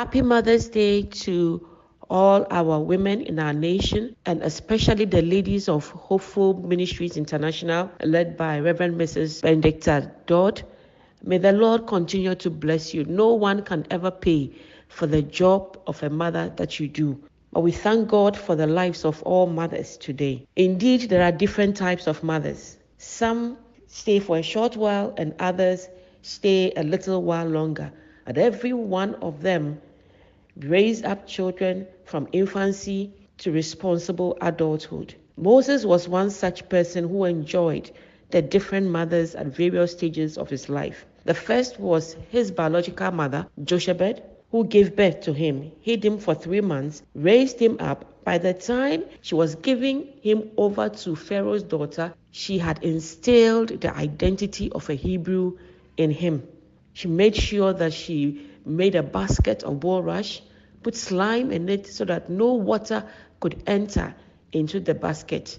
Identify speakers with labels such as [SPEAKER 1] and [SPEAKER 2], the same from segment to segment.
[SPEAKER 1] Happy Mother's Day to all our women in our nation, and especially the ladies of Hopeful Ministries International, led by Rev Mrs Benedicta Dodd. May the Lord continue to bless you. No one can ever pay for the job of a mother that you do. But we thank God for the lives of all mothers today. Indeed, there are different types of mothers. Some stay for a short while and others stay a little while longer. And every one of them raised up children from infancy to responsible adulthood. Moses was one such person who enjoyed the different mothers at various stages of his life. The first was his biological mother, Jochebed, who gave birth to him, hid him for 3 months, raised him up. By the time she was giving him over to Pharaoh's daughter, she had instilled the identity of a Hebrew in him. She made sure that she made a basket of bulrush, put slime in it so that no water could enter into the basket.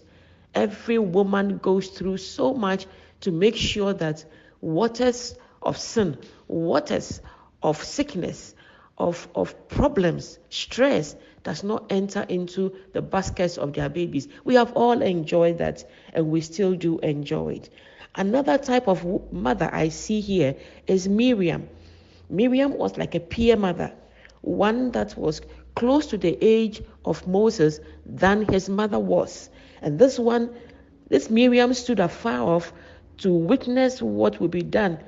[SPEAKER 1] Every woman goes through so much to make sure that waters of sin, waters of sickness, of problems, stress does not enter into the baskets of their babies. We have all enjoyed that, and we still do enjoy it. Another type of mother I see here is Miriam. Miriam was like a peer mother, one that was close to the age of Moses than his mother was. And this Miriam stood afar off to witness what would be done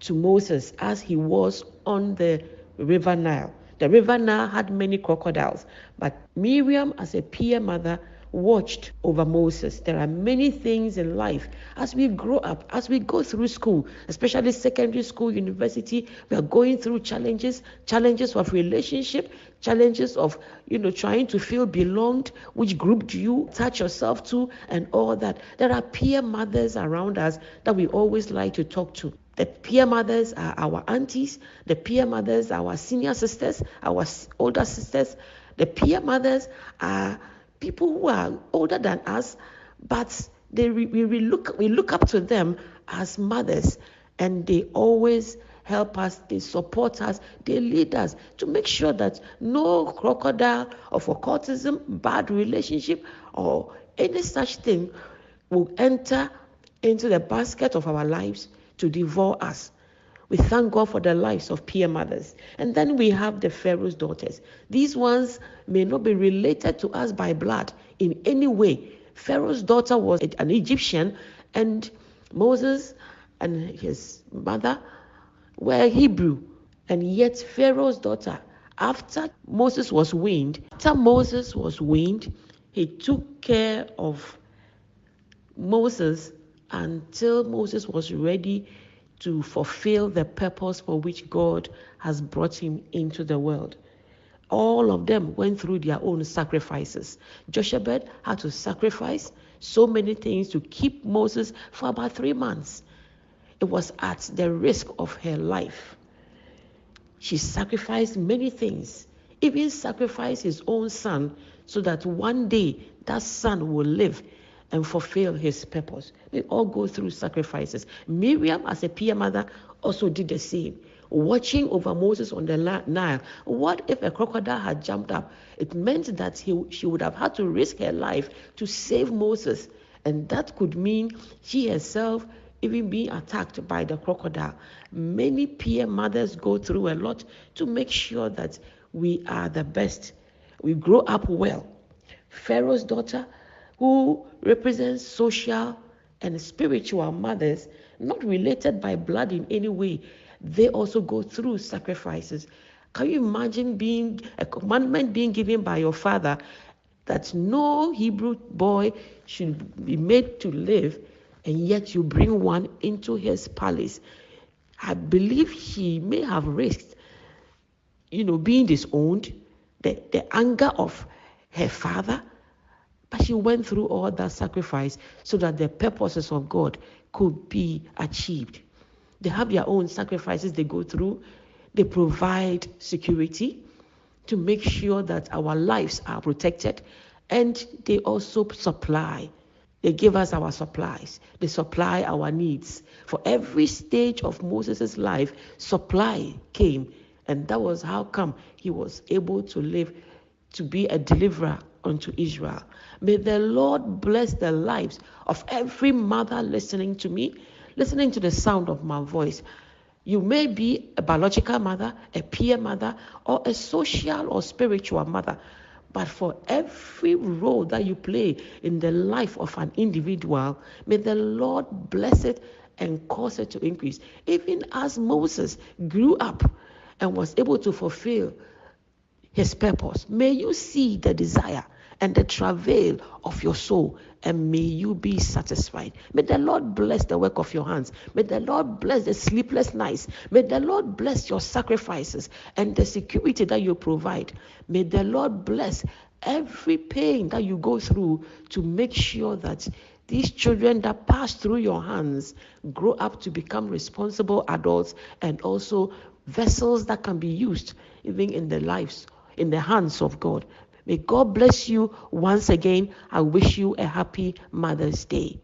[SPEAKER 1] to Moses as he was on the River Nile. The River Nile had many crocodiles, but Miriam, as a peer mother, watched over Moses. There are many things in life as we grow up, as we go through school, especially secondary school, university. We are going through challenges of relationship, challenges of trying to feel belonged. Which group do you attach yourself to, and all that? There are peer mothers around us that we always like to talk to. The peer mothers are our aunties. The peer mothers are our senior sisters, our older sisters. The peer mothers are people who are older than us, but we look up to them as mothers, and they always help us, they support us, they lead us to make sure that no crocodile of occultism, bad relationship, or any such thing will enter into the basket of our lives to devour us. We thank God for the lives of peer mothers. And then we have the Pharaoh's daughters. These ones may not be related to us by blood in any way. Pharaoh's daughter was an Egyptian, and Moses and his mother were Hebrew. And yet Pharaoh's daughter, after Moses was weaned, he took care of Moses until Moses was ready to fulfill the purpose for which God has brought him into the world. All of them went through their own sacrifices. Jochebed had to sacrifice so many things to keep Moses for about 3 months. It was at the risk of her life. She sacrificed many things, even sacrificed his own son, so that one day that son will live and fulfill his purpose. We all go through sacrifices. Miriam, as a peer mother, also did the same, watching over Moses on the Nile. What if a crocodile had jumped up? It meant that she would have had to risk her life to save Moses, and that could mean she herself even being attacked by the crocodile. Many peer mothers go through a lot to make sure that we are the best. We grow up well. Pharaoh's daughter, who represents social and spiritual mothers, not related by blood in any way, they also go through sacrifices. Can you imagine being a commandment being given by your father that no Hebrew boy should be made to live, and yet you bring one into his palace? I believe she may have risked, being disowned, the anger of her father, but she went through all that sacrifice so that the purposes of God could be achieved. They have their own sacrifices they go through. They provide security to make sure that our lives are protected, and they also supply. They give us our supplies. They supply our needs. For every stage of Moses' life, supply came. And that was how come he was able to live to be a deliverer unto Israel. May the Lord bless the lives of every mother listening to me, listening to the sound of my voice. You may be a biological mother, a peer mother, or a social or spiritual mother. But for every role that you play in the life of an individual, may the Lord bless it and cause it to increase. Even as Moses grew up and was able to fulfill his purpose, may you see the desire and the travail of your soul, and may you be satisfied. May the Lord bless the work of your hands. May the Lord bless the sleepless nights. May the Lord bless your sacrifices and the security that you provide. May the Lord bless every pain that you go through to make sure that these children that pass through your hands grow up to become responsible adults and also vessels that can be used even in the hands of God. May God bless you once again. I wish you a happy Mother's Day.